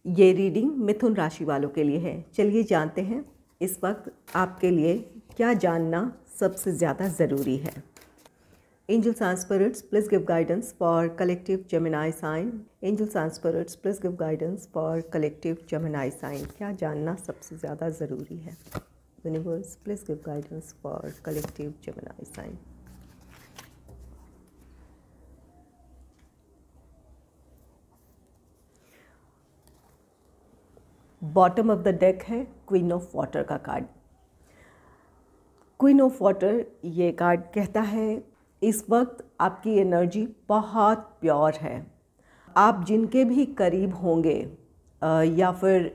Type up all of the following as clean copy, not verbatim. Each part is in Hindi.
ये रीडिंग मिथुन राशि वालों के लिए है। चलिए जानते हैं इस वक्त आपके लिए क्या जानना सबसे ज़्यादा ज़रूरी है। Angels and spirits, please give guidance for collective Gemini sign. Angels and spirits, please give guidance for collective Gemini sign. क्या जानना सबसे ज़्यादा ज़रूरी है। Universe, please give guidance for collective Gemini sign. Bottom of the deck है क्वीन ऑफ वाटर का कार्ड। क्वीन ऑफ वाटर ये कार्ड कहता है इस वक्त आपकी एनर्जी बहुत प्योर है। आप जिनके भी करीब होंगे या फिर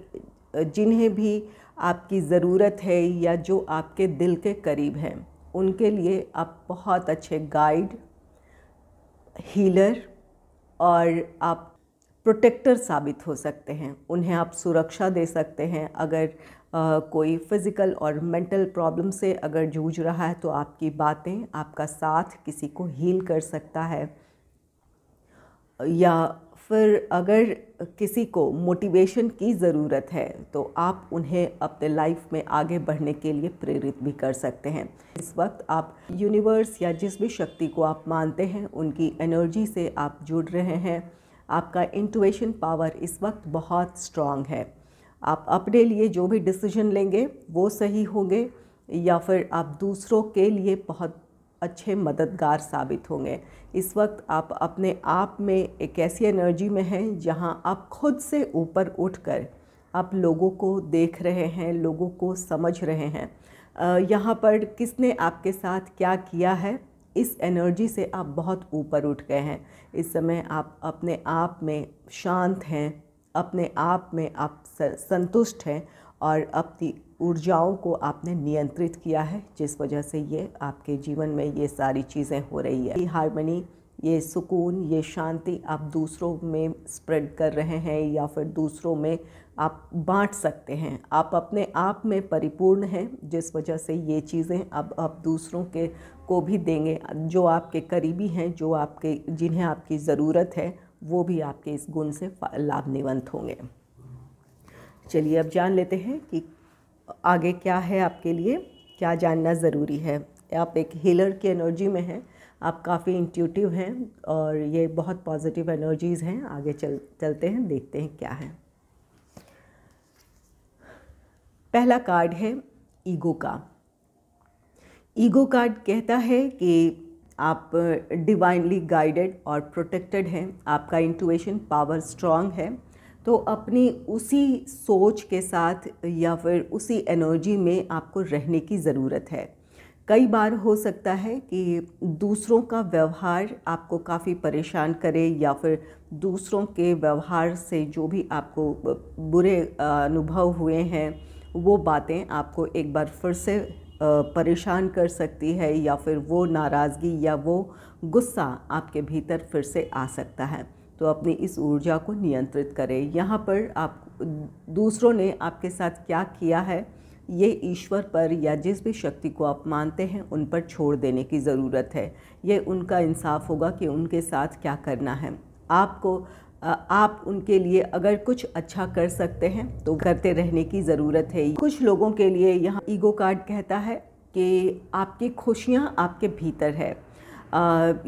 जिन्हें भी आपकी ज़रूरत है या जो आपके दिल के करीब हैं, उनके लिए आप बहुत अच्छे गाइड, हीलर और आप प्रोटेक्टर साबित हो सकते हैं। उन्हें आप सुरक्षा दे सकते हैं। अगर कोई फिज़िकल और मेंटल प्रॉब्लम से अगर जूझ रहा है तो आपकी बातें, आपका साथ किसी को हील कर सकता है। या फिर अगर किसी को मोटिवेशन की ज़रूरत है तो आप उन्हें अपने लाइफ में आगे बढ़ने के लिए प्रेरित भी कर सकते हैं। इस वक्त आप यूनिवर्स या जिस भी शक्ति को आप मानते हैं उनकी एनर्जी से आप जुड़ रहे हैं। आपका इंट्यूशन पावर इस वक्त बहुत स्ट्रॉन्ग है। आप अपने लिए जो भी डिसीजन लेंगे वो सही होंगे या फिर आप दूसरों के लिए बहुत अच्छे मददगार साबित होंगे। इस वक्त आप अपने आप में एक ऐसी एनर्जी में हैं जहां आप खुद से ऊपर उठकर आप लोगों को देख रहे हैं, लोगों को समझ रहे हैं। यहाँ पर किसने आपके साथ क्या किया है, इस एनर्जी से आप बहुत ऊपर उठ गए हैं। इस समय आप अपने आप में शांत हैं, अपने आप में आप संतुष्ट हैं और अपनी ऊर्जाओं को आपने नियंत्रित किया है, जिस वजह से ये आपके जीवन में ये सारी चीज़ें हो रही है। ये हार्मनी, ये सुकून, ये शांति आप दूसरों में स्प्रेड कर रहे हैं या फिर दूसरों में आप बांट सकते हैं। आप अपने आप में परिपूर्ण हैं, जिस वजह से ये चीज़ें अब आप दूसरों के को भी देंगे। जो आपके करीबी हैं, जो आपके जिन्हें आपकी ज़रूरत है, वो भी आपके इस गुण से लाभान्वित होंगे। चलिए अब जान लेते हैं कि आगे क्या है आपके लिए, क्या जानना ज़रूरी है। आप एक हीलर की एनर्जी में हैं, आप काफ़ी इंट्यूटिव हैं और ये बहुत पॉजिटिव एनर्जीज़ हैं। आगे चलते हैं, देखते हैं क्या है। पहला कार्ड है ईगो का। ईगो कार्ड कहता है कि आप डिवाइनली गाइडेड और प्रोटेक्टेड हैं। आपका इंट्यूशन पावर स्ट्रांग है, तो अपनी उसी सोच के साथ या फिर उसी एनर्जी में आपको रहने की ज़रूरत है। कई बार हो सकता है कि दूसरों का व्यवहार आपको काफ़ी परेशान करे या फिर दूसरों के व्यवहार से जो भी आपको बुरे अनुभव हुए हैं वो बातें आपको एक बार फिर से परेशान कर सकती है या फिर वो नाराज़गी या वो गुस्सा आपके भीतर फिर से आ सकता है। तो अपनी इस ऊर्जा को नियंत्रित करें। यहाँ पर आप दूसरों ने आपके साथ क्या किया है ये ईश्वर पर या जिस भी शक्ति को आप मानते हैं उन पर छोड़ देने की ज़रूरत है। ये उनका इंसाफ होगा कि उनके साथ क्या करना है। आप उनके लिए अगर कुछ अच्छा कर सकते हैं तो करते रहने की ज़रूरत है। कुछ लोगों के लिए यहाँ ईगो कार्ड कहता है कि आपकी खुशियाँ आपके भीतर है।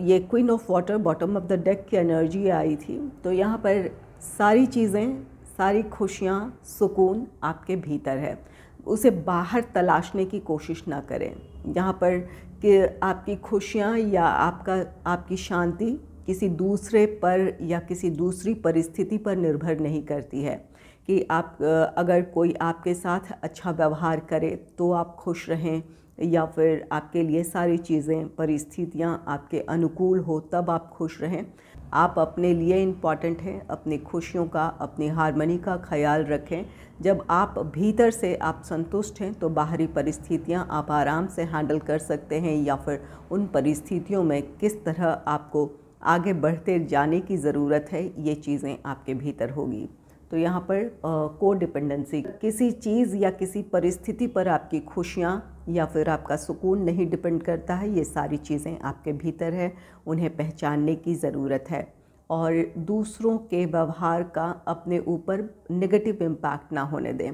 ये queen of water bottom of the deck की एनर्जी आई थी, तो यहाँ पर सारी चीज़ें, सारी खुशियाँ, सुकून आपके भीतर है। उसे बाहर तलाशने की कोशिश ना करें। यहाँ पर कि आपकी खुशियाँ या आपकी शांति किसी दूसरे पर या किसी दूसरी परिस्थिति पर निर्भर नहीं करती है कि आप अगर कोई आपके साथ अच्छा व्यवहार करे तो आप खुश रहें या फिर आपके लिए सारी चीज़ें, परिस्थितियाँ आपके अनुकूल हो तब आप खुश रहें। आप अपने लिए इम्पॉर्टेंट हैं, अपनी खुशियों का, अपनी हार्मनी का ख्याल रखें। जब आप भीतर से आप संतुष्ट हैं तो बाहरी परिस्थितियाँ आप आराम से हैंडल कर सकते हैं या फिर उन परिस्थितियों में किस तरह आपको आगे बढ़ते जाने की ज़रूरत है, ये चीज़ें आपके भीतर होगी। तो यहाँ पर कोडिपेंडेंसी, किसी चीज़ या किसी परिस्थिति पर आपकी खुशियाँ या फिर आपका सुकून नहीं डिपेंड करता है। ये सारी चीज़ें आपके भीतर है, उन्हें पहचानने की ज़रूरत है। और दूसरों के व्यवहार का अपने ऊपर नेगेटिव इम्पैक्ट ना होने दें।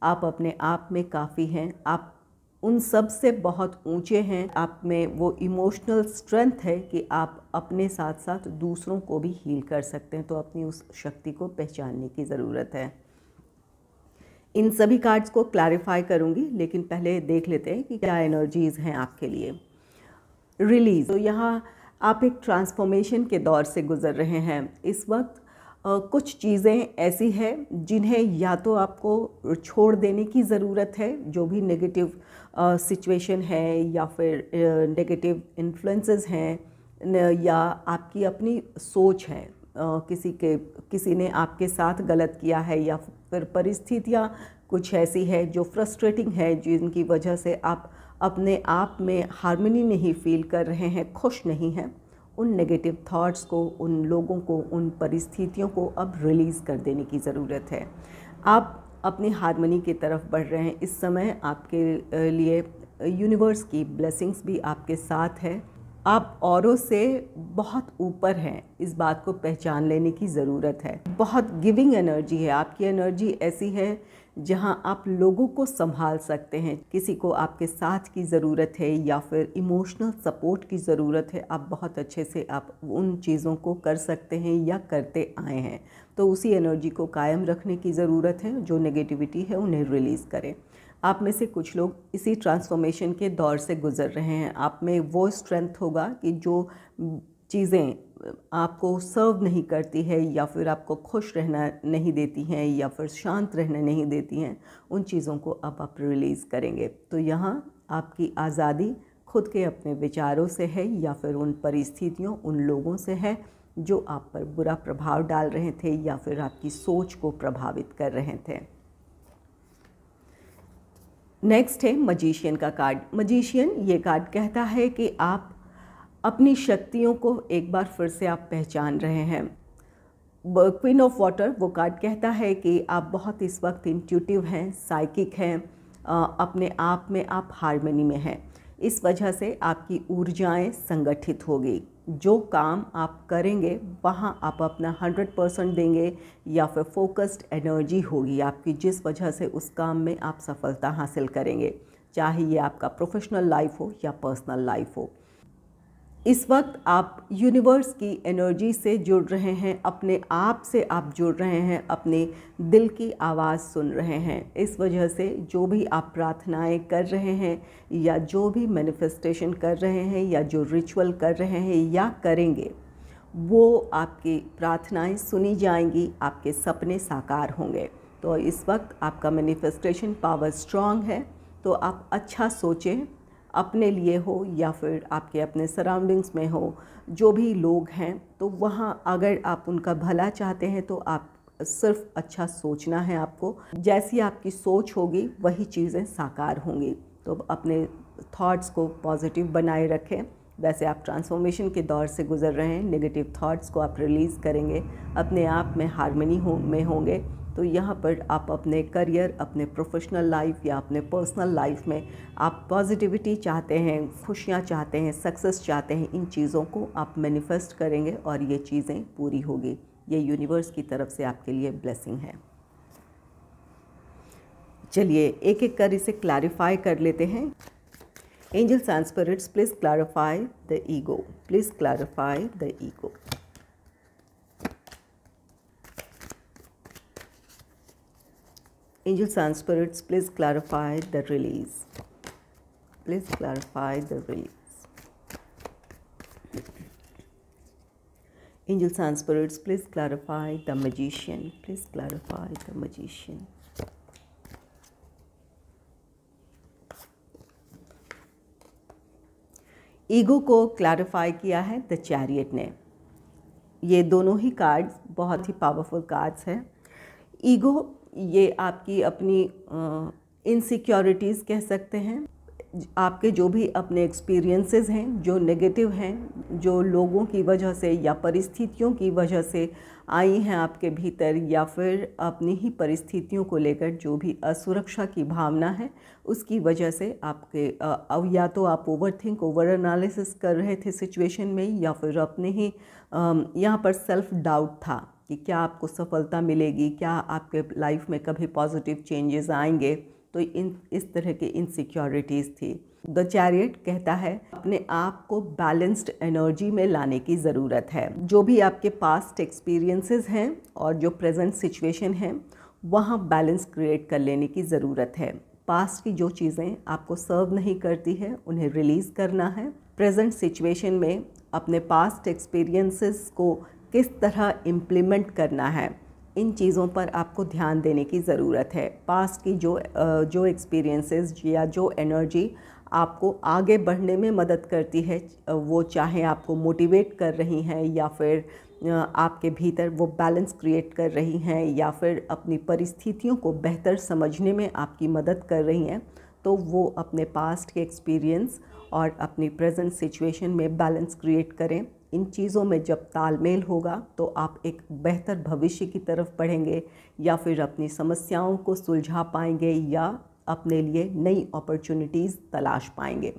आप अपने आप में काफ़ी हैं, आप उन सब से बहुत ऊंचे हैं। आप में वो इमोशनल स्ट्रेंथ है कि आप अपने साथ साथ दूसरों को भी हील कर सकते हैं। तो अपनी उस शक्ति को पहचानने की ज़रूरत है। इन सभी कार्ड्स को क्लैरिफाई करूंगी, लेकिन पहले देख लेते हैं कि क्या एनर्जीज़ हैं आपके लिए। रिलीज़, तो यहाँ आप एक ट्रांसफॉर्मेशन के दौर से गुज़र रहे हैं। इस वक्त कुछ चीज़ें ऐसी हैं जिन्हें या तो आपको छोड़ देने की ज़रूरत है, जो भी नेगेटिव सिचुएशन है या फिर नेगेटिव इन्फ्लुएंसेस हैं, या आपकी अपनी सोच है, किसी ने आपके साथ गलत किया है, या फिर परिस्थितियाँ कुछ ऐसी है जो फ्रस्ट्रेटिंग है, जिनकी वजह से आप अपने आप में हार्मनी नहीं फील कर रहे हैं, खुश नहीं हैं। उन नेगेटिव थॉट्स को, उन लोगों को, उन परिस्थितियों को अब रिलीज़ कर देने की ज़रूरत है। आप अपनी हार्मनी की तरफ बढ़ रहे हैं। इस समय आपके लिए यूनिवर्स की ब्लेसिंग्स भी आपके साथ है। आप औरों से बहुत ऊपर हैं, इस बात को पहचान लेने की ज़रूरत है। बहुत गिविंग एनर्जी है आपकी। एनर्जी ऐसी है जहां आप लोगों को संभाल सकते हैं। किसी को आपके साथ की ज़रूरत है या फिर इमोशनल सपोर्ट की ज़रूरत है, आप बहुत अच्छे से आप उन चीज़ों को कर सकते हैं या करते आए हैं। तो उसी एनर्जी को कायम रखने की ज़रूरत है। जो नेगेटिविटी है उन्हें रिलीज़ करें। आप में से कुछ लोग इसी ट्रांसफॉर्मेशन के दौर से गुज़र रहे हैं। आप में वो स्ट्रेंथ होगा कि जो चीज़ें आपको सर्व नहीं करती है या फिर आपको खुश रहना नहीं देती हैं या फिर शांत रहने नहीं देती हैं, उन चीज़ों को अब आप रिलीज़ करेंगे। तो यहाँ आपकी आज़ादी खुद के अपने विचारों से है या फिर उन परिस्थितियों, उन लोगों से है जो आप पर बुरा प्रभाव डाल रहे थे या फिर आपकी सोच को प्रभावित कर रहे थे। नेक्स्ट है मजीशियन का कार्ड। मजीशियन ये कार्ड कहता है कि आप अपनी शक्तियों को एक बार फिर से आप पहचान रहे हैं। क्वीन ऑफ वाटर वो कार्ड कहता है कि आप बहुत इस वक्त इंट्यूटिव हैं, साइकिक हैं, अपने आप में आप हार्मनी में हैं। इस वजह से आपकी ऊर्जाएं संगठित होगी। जो काम आप करेंगे वहाँ आप अपना 100% देंगे या फिर फोकस्ड एनर्जी होगी आपकी, जिस वजह से उस काम में आप सफलता हासिल करेंगे, चाहे ये आपका प्रोफेशनल लाइफ हो या पर्सनल लाइफ हो। इस वक्त आप यूनिवर्स की एनर्जी से जुड़ रहे हैं, अपने आप से आप जुड़ रहे हैं, अपने दिल की आवाज़ सुन रहे हैं। इस वजह से जो भी आप प्रार्थनाएं कर रहे हैं या जो भी मैनिफेस्टेशन कर रहे हैं या जो रिचुअल कर रहे हैं या करेंगे, वो आपकी प्रार्थनाएं सुनी जाएंगी, आपके सपने साकार होंगे। तो इस वक्त आपका मैनिफेस्टेशन पावर स्ट्रांग है। तो आप अच्छा सोचें, अपने लिए हो या फिर आपके अपने सराउंडिंग्स में हो, जो भी लोग हैं, तो वहाँ अगर आप उनका भला चाहते हैं तो आप सिर्फ अच्छा सोचना है आपको। जैसी आपकी सोच होगी वही चीज़ें साकार होंगी। तो अपने थॉट्स को पॉजिटिव बनाए रखें। वैसे आप ट्रांसफॉर्मेशन के दौर से गुजर रहे हैं, नेगेटिव थॉट्स को आप रिलीज़ करेंगे, अपने आप में हार्मनी में होंगे। तो यहाँ पर आप अपने करियर, अपने प्रोफेशनल लाइफ या अपने पर्सनल लाइफ में आप पॉजिटिविटी चाहते हैं, खुशियाँ चाहते हैं, सक्सेस चाहते हैं, इन चीज़ों को आप मैनिफेस्ट करेंगे और ये चीज़ें पूरी होगी। ये यूनिवर्स की तरफ से आपके लिए ब्लेसिंग है। चलिए एक एक कर इसे क्लैरिफाई कर लेते हैं। Angels and spirits, please clarify the ego, please clarify the ego. Angels and spirits, please clarify the release. Please clarify the release. Angels and spirits, please clarify the magician. Please clarify the magician. Ego को क्लैरिफाई किया है द चैरियट ने। ये दोनों ही कार्ड्स बहुत ही पावरफुल कार्ड्स हैं। ईगो ये आपकी अपनी इनसिक्योरिटीज़ कह सकते हैं, आपके जो भी अपने एक्सपीरियंसेस हैं जो नेगेटिव हैं, जो लोगों की वजह से या परिस्थितियों की वजह से आई हैं आपके भीतर, या फिर अपनी ही परिस्थितियों को लेकर जो भी असुरक्षा की भावना है उसकी वजह से आपके अब या तो आप ओवर एनालिसिस कर रहे थे सिचुएशन में, या फिर अपने ही यहाँ पर सेल्फ डाउट था कि क्या आपको सफलता मिलेगी, क्या आपके लाइफ में कभी पॉजिटिव चेंजेस आएंगे। तो इस तरह की इनसिक्योरिटीज़ थी। द चैरियट कहता है अपने आप को बैलेंस्ड एनर्जी में लाने की ज़रूरत है। जो भी आपके पास्ट एक्सपीरियंसेस हैं और जो प्रेजेंट सिचुएशन है वहाँ बैलेंस क्रिएट कर लेने की ज़रूरत है। पास्ट की जो चीज़ें आपको सर्व नहीं करती है उन्हें रिलीज़ करना है। प्रेजेंट सिचुएशन में अपने पास्ट एक्सपीरियंसेस को किस तरह इम्प्लीमेंट करना है, इन चीज़ों पर आपको ध्यान देने की ज़रूरत है। पास्ट की जो एक्सपीरियंसेस या जो एनर्जी आपको आगे बढ़ने में मदद करती है, वो चाहे आपको मोटिवेट कर रही हैं या फिर आपके भीतर वो बैलेंस क्रिएट कर रही हैं या फिर अपनी परिस्थितियों को बेहतर समझने में आपकी मदद कर रही हैं, तो वो अपने पास्ट के एक्सपीरियंस और अपनी प्रेजेंट सिचुएशन में बैलेंस क्रिएट करें। इन चीज़ों में जब तालमेल होगा तो आप एक बेहतर भविष्य की तरफ बढ़ेंगे, या फिर अपनी समस्याओं को सुलझा पाएंगे, या अपने लिए नई अपॉर्चुनिटीज़ तलाश पाएंगे।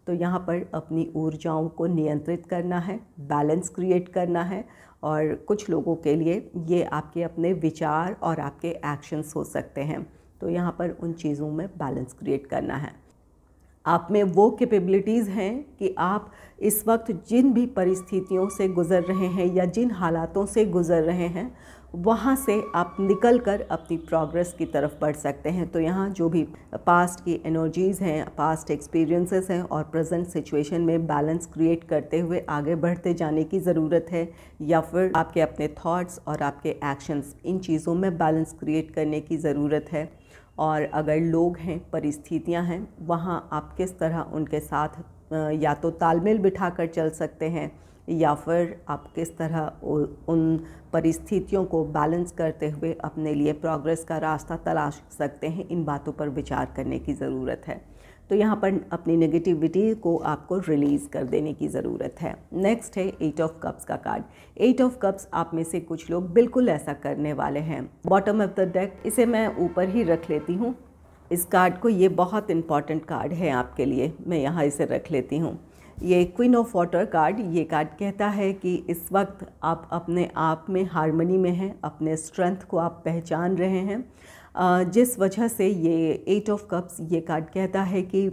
तो यहाँ पर अपनी ऊर्जाओं को नियंत्रित करना है, बैलेंस क्रिएट करना है। और कुछ लोगों के लिए ये आपके अपने विचार और आपके एक्शंस हो सकते हैं। तो यहाँ पर उन चीज़ों में बैलेंस क्रिएट करना है। आप में वो कैपेबिलिटीज़ हैं कि आप इस वक्त जिन भी परिस्थितियों से गुज़र रहे हैं या जिन हालातों से गुज़र रहे हैं वहाँ से आप निकल कर अपनी प्रोग्रेस की तरफ बढ़ सकते हैं। तो यहाँ जो भी पास्ट की एनर्जीज़ हैं, पास्ट एक्सपीरियंसेस हैं और प्रेजेंट सिचुएशन में बैलेंस क्रिएट करते हुए आगे बढ़ते जाने की ज़रूरत है, या फिर आपके अपने थॉट्स और आपके एक्शंस, इन चीज़ों में बैलेंस क्रिएट करने की ज़रूरत है। और अगर लोग हैं, परिस्थितियां हैं, वहाँ आप किस तरह उनके साथ या तो तालमेल बिठाकर चल सकते हैं, या फिर आप किस तरह उन परिस्थितियों को बैलेंस करते हुए अपने लिए प्रोग्रेस का रास्ता तलाश सकते हैं, इन बातों पर विचार करने की ज़रूरत है। तो यहाँ पर अपनी नेगेटिविटी को आपको रिलीज़ कर देने की ज़रूरत है। नेक्स्ट है 8 ऑफ कप्स का कार्ड। 8 ऑफ कप्स, आप में से कुछ लोग बिल्कुल ऐसा करने वाले हैं। बॉटम ऑफ द डेक, इसे मैं ऊपर ही रख लेती हूँ इस कार्ड को। ये बहुत इंपॉर्टेंट कार्ड है आपके लिए, मैं यहाँ इसे रख लेती हूँ। ये क्वीन ऑफ वाटर कार्ड, ये कार्ड कहता है कि इस वक्त आप अपने आप में हार्मनी में हैं, अपने स्ट्रेंथ को आप पहचान रहे हैं, जिस वजह से ये 8 ऑफ कप्स ये कार्ड कहता है कि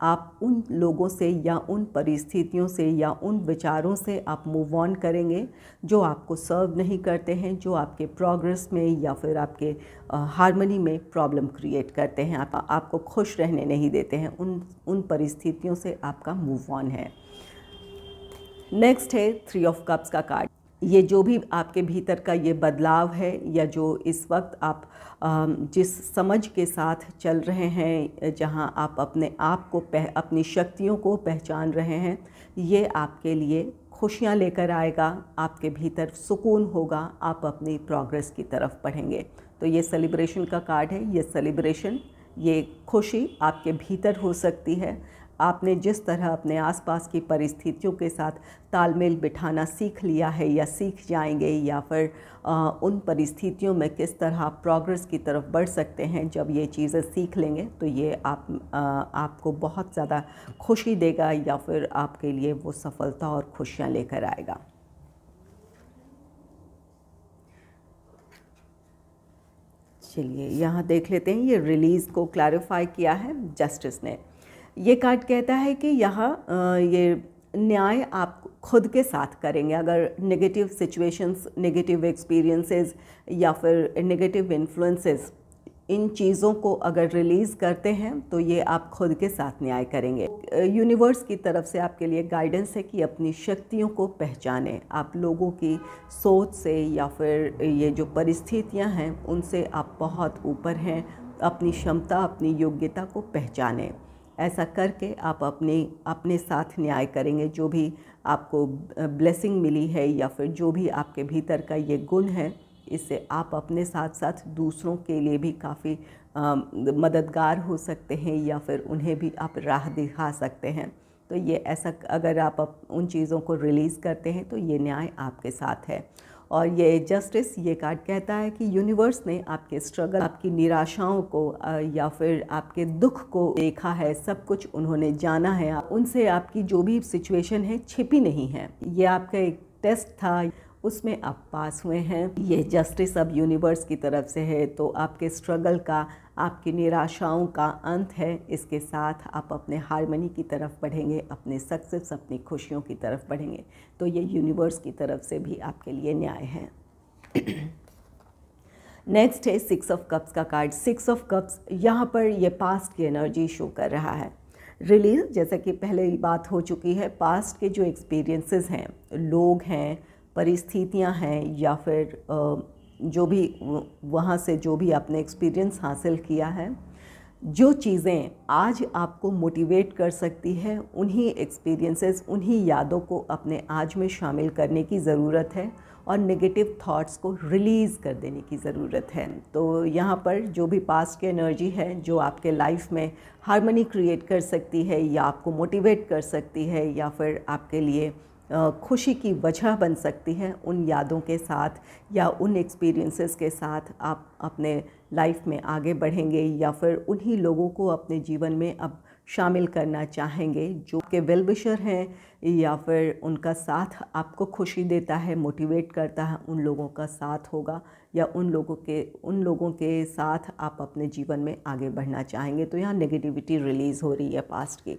आप उन लोगों से या उन परिस्थितियों से या उन विचारों से आप मूव ऑन करेंगे जो आपको सर्व नहीं करते हैं, जो आपके प्रोग्रेस में या फिर आपके हार्मनी में प्रॉब्लम क्रिएट करते हैं, आपको खुश रहने नहीं देते हैं। उन परिस्थितियों से आपका मूव ऑन है। नेक्स्ट है 3 ऑफ कप्स का कार्ड। ये जो भी आपके भीतर का ये बदलाव है, या जो इस वक्त आप जिस समझ के साथ चल रहे हैं, जहां आप अपने आप को अपनी शक्तियों को पहचान रहे हैं, ये आपके लिए खुशियां लेकर आएगा, आपके भीतर सुकून होगा, आप अपनी प्रोग्रेस की तरफ बढ़ेंगे। तो ये सेलिब्रेशन का कार्ड है। ये सेलिब्रेशन, ये खुशी आपके भीतर हो सकती है। आपने जिस तरह अपने आसपास की परिस्थितियों के साथ तालमेल बिठाना सीख लिया है या सीख जाएंगे, या फिर उन परिस्थितियों में किस तरह आप प्रोग्रेस की तरफ बढ़ सकते हैं, जब ये चीज़ें सीख लेंगे तो ये आपको बहुत ज़्यादा खुशी देगा, या फिर आपके लिए वो सफलता और खुशियाँ लेकर आएगा। चलिए यहाँ देख लेते हैं। ये रिलीज़ को क्लैरिफाई किया है जस्टिस ने। ये कार्ड कहता है कि यहाँ ये न्याय आप खुद के साथ करेंगे। अगर नेगेटिव सिचुएशंस, नेगेटिव एक्सपीरियंसेस या फिर नेगेटिव इन्फ्लुएंसेस, इन चीज़ों को अगर रिलीज़ करते हैं तो ये आप खुद के साथ न्याय करेंगे। यूनिवर्स की तरफ से आपके लिए गाइडेंस है कि अपनी शक्तियों को पहचानें। आप लोगों की सोच से या फिर ये जो परिस्थितियां हैं उनसे आप बहुत ऊपर हैं। अपनी क्षमता, अपनी योग्यता को पहचानें। ऐसा करके आप अपने साथ न्याय करेंगे। जो भी आपको ब्लेसिंग मिली है या फिर जो भी आपके भीतर का ये गुण है, इससे आप अपने साथ साथ दूसरों के लिए भी काफ़ी मददगार हो सकते हैं, या फिर उन्हें भी आप राह दिखा सकते हैं। तो ये ऐसा अगर आप उन चीज़ों को रिलीज़ करते हैं तो ये न्याय आपके साथ है। और ये जस्टिस, ये कार्ड कहता है कि यूनिवर्स ने आपके स्ट्रगल, आपकी निराशाओं को या फिर आपके दुख को देखा है, सब कुछ उन्होंने जाना है। उनसे आपकी जो भी सिचुएशन है छिपी नहीं है। ये आपका एक टेस्ट था, उसमें आप पास हुए हैं। ये जस्टिस अब यूनिवर्स की तरफ से है, तो आपके स्ट्रगल का, आपकी निराशाओं का अंत है। इसके साथ आप अपने हार्मनी की तरफ बढ़ेंगे, अपने सक्सेस, अपनी खुशियों की तरफ बढ़ेंगे। तो ये यूनिवर्स की तरफ से भी आपके लिए न्याय है। नेक्स्ट है 6 ऑफ कप्स का कार्ड। 6 ऑफ कप्स यहाँ पर ये पास्ट की एनर्जी शो कर रहा है। रिलीज, जैसा कि पहले ही बात हो चुकी है, पास्ट के जो एक्सपीरियंसेस हैं, लोग हैं, परिस्थितियां हैं, या फिर जो भी वहाँ से जो भी आपने एक्सपीरियंस हासिल किया है, जो चीज़ें आज आपको मोटिवेट कर सकती है, उन्हीं एक्सपीरियंसेस, उन्हीं यादों को अपने आज में शामिल करने की ज़रूरत है और नेगेटिव थॉट्स को रिलीज़ कर देने की ज़रूरत है। तो यहाँ पर जो भी पास्ट की एनर्जी है, जो आपके लाइफ में हार्मनी क्रिएट कर सकती है या आपको मोटिवेट कर सकती है या फिर आपके लिए खुशी की वजह बन सकती है, उन यादों के साथ या उन एक्सपीरियंसेस के साथ आप अपने लाइफ में आगे बढ़ेंगे या फिर उन्हीं लोगों को अपने जीवन में अब शामिल करना चाहेंगे जो के वेल विशर हैं या फिर उनका साथ आपको खुशी देता है, मोटिवेट करता है। उन लोगों का साथ होगा या उन लोगों के साथ आप अपने जीवन में आगे बढ़ना चाहेंगे। तो यहाँ नेगेटिविटी रिलीज़ हो रही है पास्ट की।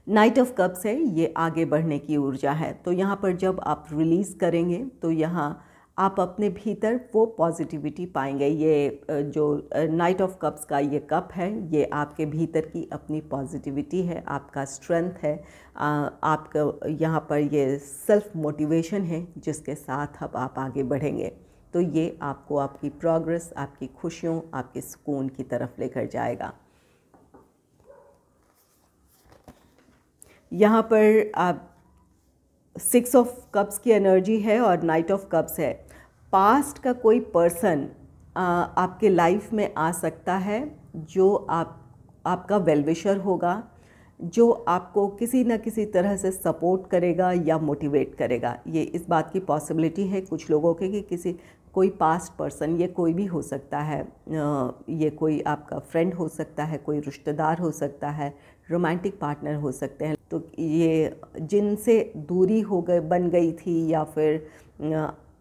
नाइट ऑफ कप्स है, ये आगे बढ़ने की ऊर्जा है। तो यहाँ पर जब आप रिलीज़ करेंगे तो यहाँ आप अपने भीतर वो पॉजिटिविटी पाएंगे। ये जो नाइट ऑफ कप्स का ये कप है, ये आपके भीतर की अपनी पॉजिटिविटी है, आपका स्ट्रेंथ है, आपका यहाँ पर ये सेल्फ मोटिवेशन है जिसके साथ अब आप आगे बढ़ेंगे। तो ये आपको आपकी प्रोग्रेस, आपकी खुशियों, आपके सुकून की तरफ लेकर जाएगा। यहाँ पर आप 6 ऑफ कप्स की एनर्जी है और नाइट ऑफ कप्स है। पास्ट का कोई पर्सन आपके लाइफ में आ सकता है जो आपका वेलविशर होगा, जो आपको किसी न किसी तरह से सपोर्ट करेगा या मोटिवेट करेगा। ये इस बात की पॉसिबिलिटी है कुछ लोगों के कि कोई पास्ट पर्सन, ये कोई भी हो सकता है, ये कोई आपका फ्रेंड हो सकता है, कोई रिश्तेदार हो सकता है, रोमांटिक पार्टनर हो सकते हैं। तो ये जिनसे दूरी बन गई थी या फिर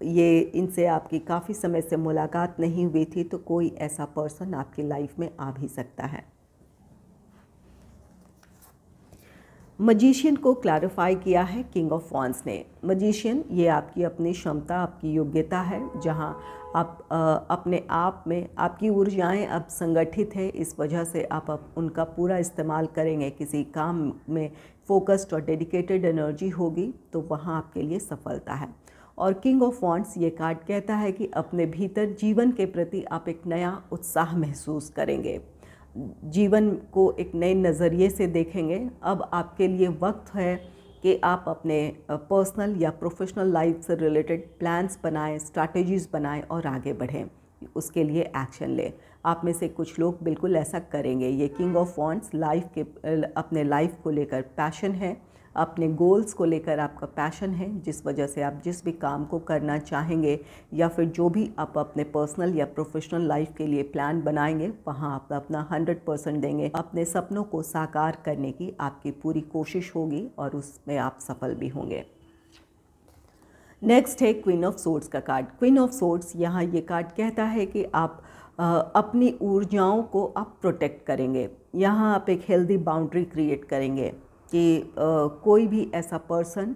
ये इनसे आपकी काफ़ी समय से मुलाकात नहीं हुई थी, तो कोई ऐसा पर्सन आपकी लाइफ में आ भी सकता है। मजिशियन को क्लैरिफाई किया है किंग ऑफ वॉन्ड्स ने। मजिशियन ये आपकी अपनी क्षमता, आपकी योग्यता है, जहाँ आप अपने आप में आपकी ऊर्जाएं अब संगठित है, इस वजह से आप उनका पूरा इस्तेमाल करेंगे। किसी काम में फोकस्ड और डेडिकेटेड एनर्जी होगी तो वहाँ आपके लिए सफलता है। और किंग ऑफ वॉन्ड्स ये कार्ड कहता है कि अपने भीतर जीवन के प्रति आप एक नया उत्साह महसूस करेंगे, जीवन को एक नए नज़रिए से देखेंगे। अब आपके लिए वक्त है कि आप अपने पर्सनल या प्रोफेशनल लाइफ से रिलेटेड प्लान्स बनाएं, स्ट्रैटेजीज़ बनाएं और आगे बढ़ें, उसके लिए एक्शन लें। आप में से कुछ लोग बिल्कुल ऐसा करेंगे। ये किंग ऑफ वॉन्ड्स अपने लाइफ को लेकर पैशन है, अपने गोल्स को लेकर आपका पैशन है, जिस वजह से आप जिस भी काम को करना चाहेंगे या फिर जो भी आप अपने पर्सनल या प्रोफेशनल लाइफ के लिए प्लान बनाएंगे, वहाँ आप अपना 100% देंगे। अपने सपनों को साकार करने की आपकी पूरी कोशिश होगी और उसमें आप सफल भी होंगे। नेक्स्ट है क्वीन ऑफ सोर्ड्स का कार्ड। क्वीन ऑफ सोर्ड्स, यहाँ ये कार्ड कहता है कि आप अपनी ऊर्जाओं को आप प्रोटेक्ट करेंगे। यहाँ आप एक हेल्दी बाउंड्री क्रिएट करेंगे कि कोई भी ऐसा पर्सन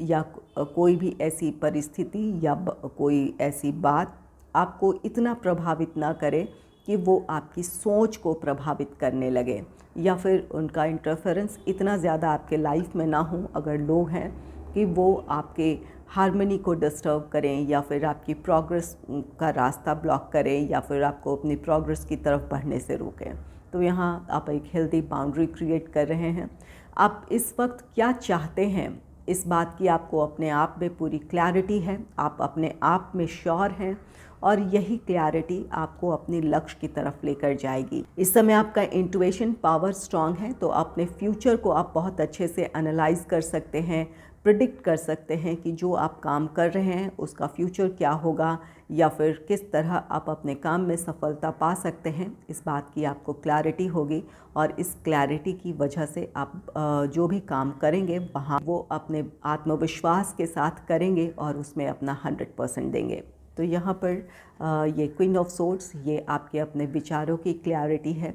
या कोई भी ऐसी परिस्थिति या कोई ऐसी बात आपको इतना प्रभावित ना करे कि वो आपकी सोच को प्रभावित करने लगे या फिर उनका इंटरफेरेंस इतना ज़्यादा आपके लाइफ में ना हो, अगर लोग हैं, कि वो आपके हार्मनी को डिस्टर्ब करें या फिर आपकी प्रोग्रेस का रास्ता ब्लॉक करें या फिर आपको अपनी प्रोग्रेस की तरफ बढ़ने से रोकें। तो यहाँ आप एक हेल्दी बाउंड्री क्रिएट कर रहे हैं। आप इस वक्त क्या चाहते हैं, इस बात की आपको अपने आप में पूरी क्लैरिटी है, आप अपने आप में श्योर हैं और यही क्लैरिटी आपको अपने लक्ष्य की तरफ लेकर जाएगी। इस समय आपका इंट्यूशन पावर स्ट्रांग है, तो अपने फ्यूचर को आप बहुत अच्छे से एनालाइज कर सकते हैं, प्रिडिक्ट कर सकते हैं कि जो आप काम कर रहे हैं उसका फ्यूचर क्या होगा या फिर किस तरह आप अपने काम में सफलता पा सकते हैं, इस बात की आपको क्लैरिटी होगी। और इस क्लैरिटी की वजह से आप जो भी काम करेंगे वहाँ वो अपने आत्मविश्वास के साथ करेंगे और उसमें अपना 100% देंगे। तो यहाँ पर ये क्वीन ऑफ सोर्ड्स, ये आपके अपने विचारों की क्लैरिटी है।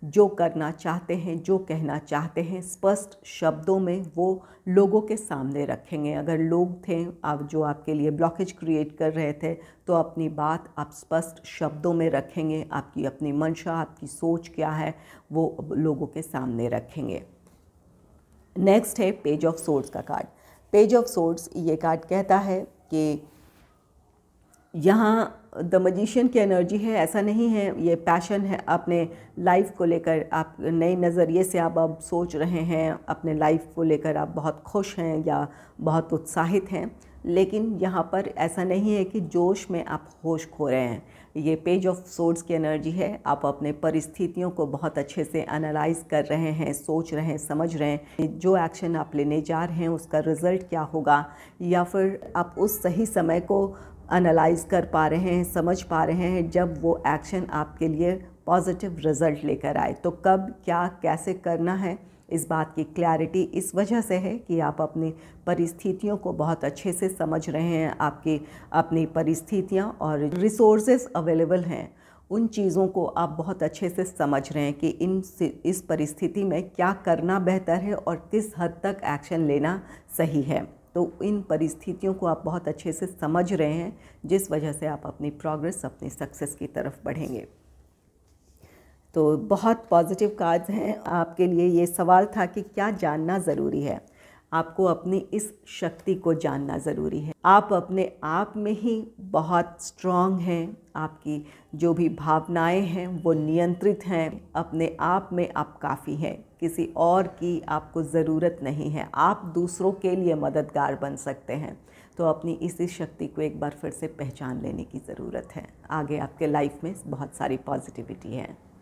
जो करना चाहते हैं, जो कहना चाहते हैं, स्पष्ट शब्दों में वो लोगों के सामने रखेंगे। अगर लोग थे अब जो आपके लिए ब्लॉकेज क्रिएट कर रहे थे, तो अपनी बात आप स्पष्ट शब्दों में रखेंगे। आपकी अपनी मंशा, आपकी सोच क्या है, वो लोगों के सामने रखेंगे। नेक्स्ट है पेज ऑफ सोर्ड्स का कार्ड। पेज ऑफ सोर्ड्स ये कार्ड कहता है कि यहाँ द मजिशियन की एनर्जी है। ऐसा नहीं है, ये पैशन है अपने लाइफ को लेकर। आप नए नज़रिए से आप अब सोच रहे हैं, अपने लाइफ को लेकर आप बहुत खुश हैं या बहुत उत्साहित हैं। लेकिन यहाँ पर ऐसा नहीं है कि जोश में आप होश खो रहे हैं। ये पेज ऑफ सोर्ड्स की एनर्जी है। आप अपने परिस्थितियों को बहुत अच्छे से एनालाइज कर रहे हैं, सोच रहे हैं, समझ रहे हैं जो एक्शन आप लेने जा रहे हैं उसका रिज़ल्ट क्या होगा, या फिर आप उस सही समय को एनालाइज कर पा रहे हैं, समझ पा रहे हैं जब वो एक्शन आपके लिए पॉजिटिव रिज़ल्ट लेकर आए। तो कब, क्या, कैसे करना है, इस बात की क्लैरिटी इस वजह से है कि आप अपनी परिस्थितियों को बहुत अच्छे से समझ रहे हैं। आपकी अपनी परिस्थितियाँ और रिसोर्सेज अवेलेबल हैं, उन चीज़ों को आप बहुत अच्छे से समझ रहे हैं कि इस परिस्थिति में क्या करना बेहतर है और किस हद तक एक्शन लेना सही है। तो इन परिस्थितियों को आप बहुत अच्छे से समझ रहे हैं, जिस वजह से आप अपनी प्रोग्रेस, अपनी सक्सेस की तरफ बढ़ेंगे। तो बहुत पॉजिटिव कार्ड्स हैं आपके लिए। ये सवाल था कि क्या जानना ज़रूरी है। आपको अपनी इस शक्ति को जानना ज़रूरी है। आप अपने आप में ही बहुत स्ट्रॉन्ग हैं। आपकी जो भी भावनाएं हैं वो नियंत्रित हैं। अपने आप में आप काफ़ी हैं, किसी और की आपको ज़रूरत नहीं है। आप दूसरों के लिए मददगार बन सकते हैं। तो अपनी इसी शक्ति को एक बार फिर से पहचान लेने की ज़रूरत है। आगे आपके लाइफ में बहुत सारी पॉजिटिविटी है।